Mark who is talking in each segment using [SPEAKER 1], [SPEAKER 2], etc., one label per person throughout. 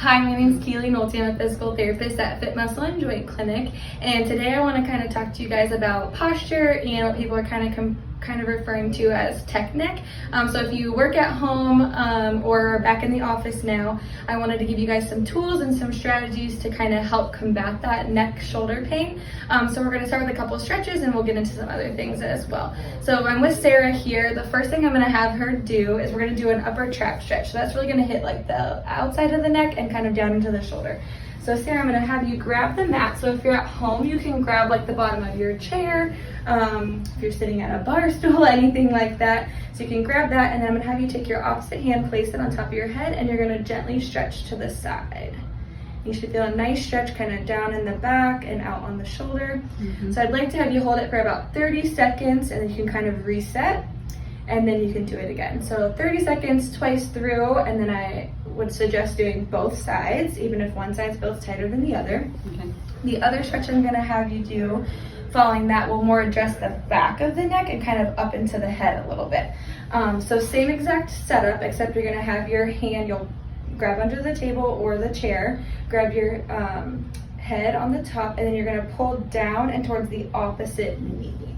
[SPEAKER 1] Hi, my name is Keely Nolte. I'm a physical therapist at Fit Muscle and Joint Clinic, and today I want to kind of talk to you guys about posture and what people are kind of referring to as tech neck. So if you work at home or back in the office now, I wanted to give you guys some tools and some strategies to kind of help combat that neck shoulder pain. So we're going to start with a couple of stretches and we'll get into some other things as well. So I'm with Sarah here. The first thing I'm going to have her do is we're going to do an upper trap stretch. So that's really going to hit like the outside of the neck and kind of down into the shoulder. So Sarah, I'm going to have you grab the mat. So if you're at home, you can grab like the bottom of your chair. If you're sitting at a bar stool, anything like that. So you can grab that, and then I'm going to have you take your opposite hand, place it on top of your head, and you're going to gently stretch to the side. You should feel a nice stretch kind of down in the back and out on the shoulder. So I'd like to have you hold it for about 30 seconds, and then you can kind of reset, and then you can do it again. So 30 seconds twice through, and then I would suggest doing both sides, even if one side feels tighter than the other. The other stretch I'm going to have you do following that will more address the back of the neck and kind of up into the head a little bit. So same exact setup, except you're going to have your hand, you'll grab under the table or the chair, grab your head on the top, and then you're going to pull down and towards the opposite knee.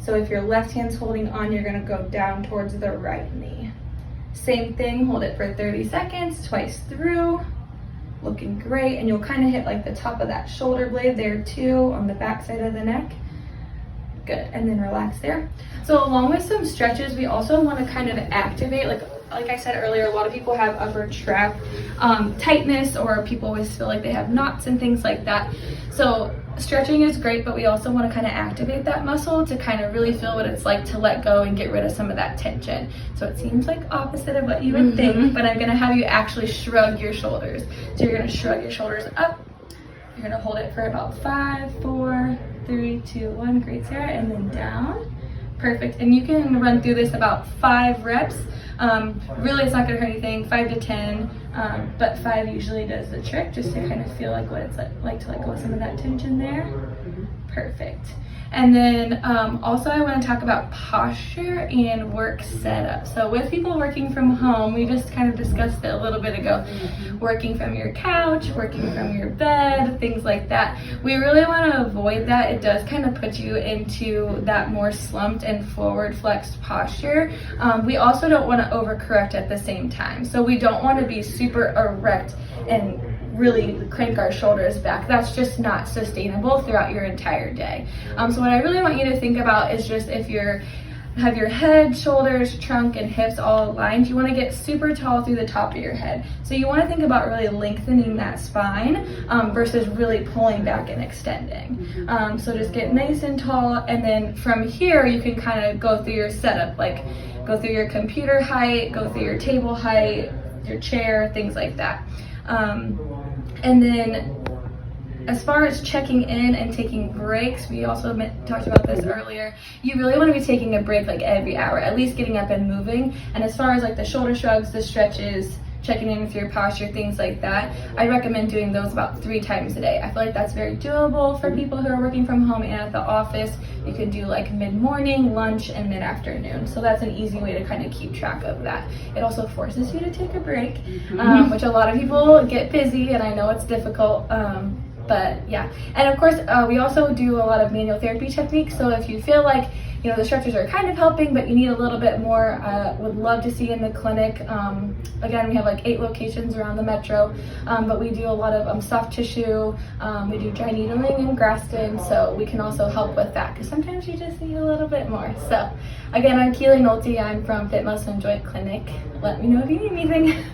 [SPEAKER 1] So if your left hand's holding on, you're going to go down towards the right knee. Same thing, hold it for 30 seconds, twice through. Looking great, and you'll kind of hit like the top of that shoulder blade there too, on the back side of the neck. Good, and then relax there. So along with some stretches, we also want to kind of activate, like I said earlier, a lot of people have upper trap tightness, or people always feel like they have knots and things like that. So stretching is great, but we also want to kind of activate that muscle to kind of really feel what it's like to let go and get rid of some of that tension. So it seems like opposite of what you would think, but I'm going to have you actually shrug your shoulders. So you're going to shrug your shoulders up. You're going to hold it for about 5, 4, 3, 2, 1. Great, Sarah. And then down. Perfect. And you can run through this about 5 reps. Really, it's not going to hurt anything, 5 to 10, but 5 usually does the trick, just to kind of feel like what it's like to let go of some of that tension there. Perfect. And then also I want to talk about posture and work setup. So with people working from home, we just kind of discussed it a little bit ago, working from your couch, working from your bed, things like that. We really want to avoid that. It does kind of put you into that more slumped and forward flexed posture. We also don't want to overcorrect at the same time. So we don't want to be super erect and really crank our shoulders back. That's just not sustainable throughout your entire day. So what I really want you to think about is just if you have your head, shoulders, trunk, and hips all aligned, you want to get super tall through the top of your head. So you want to think about really lengthening that spine versus really pulling back and extending. So just get nice and tall, and then from here you can kind of go through your setup, like go through your computer height, go through your table height, your chair, things like that. And then as far as checking in and taking breaks, we also talked about this earlier. You really want to be taking a break like every hour, at least getting up and moving. And as far as like the shoulder shrugs, the stretches, checking in with your posture, things like that, I recommend doing those about 3 times a day. I feel like that's very doable for people who are working from home and at the office. You can do like mid-morning, lunch, and mid-afternoon. So that's an easy way to kind of keep track of that. It also forces you to take a break, which a lot of people get busy, and I know it's difficult. But yeah, and of course we also do a lot of manual therapy techniques. So if you feel like the stretches are kind of helping, but you need a little bit more, would love to see you in the clinic. Again, we have like 8 locations around the metro, but we do a lot of soft tissue. We do dry needling and Grafton, so we can also help with that because sometimes you just need a little bit more. So again, I'm Keely Nolte. I'm from Fit Muscle and Joint Clinic. Let me know if you need anything.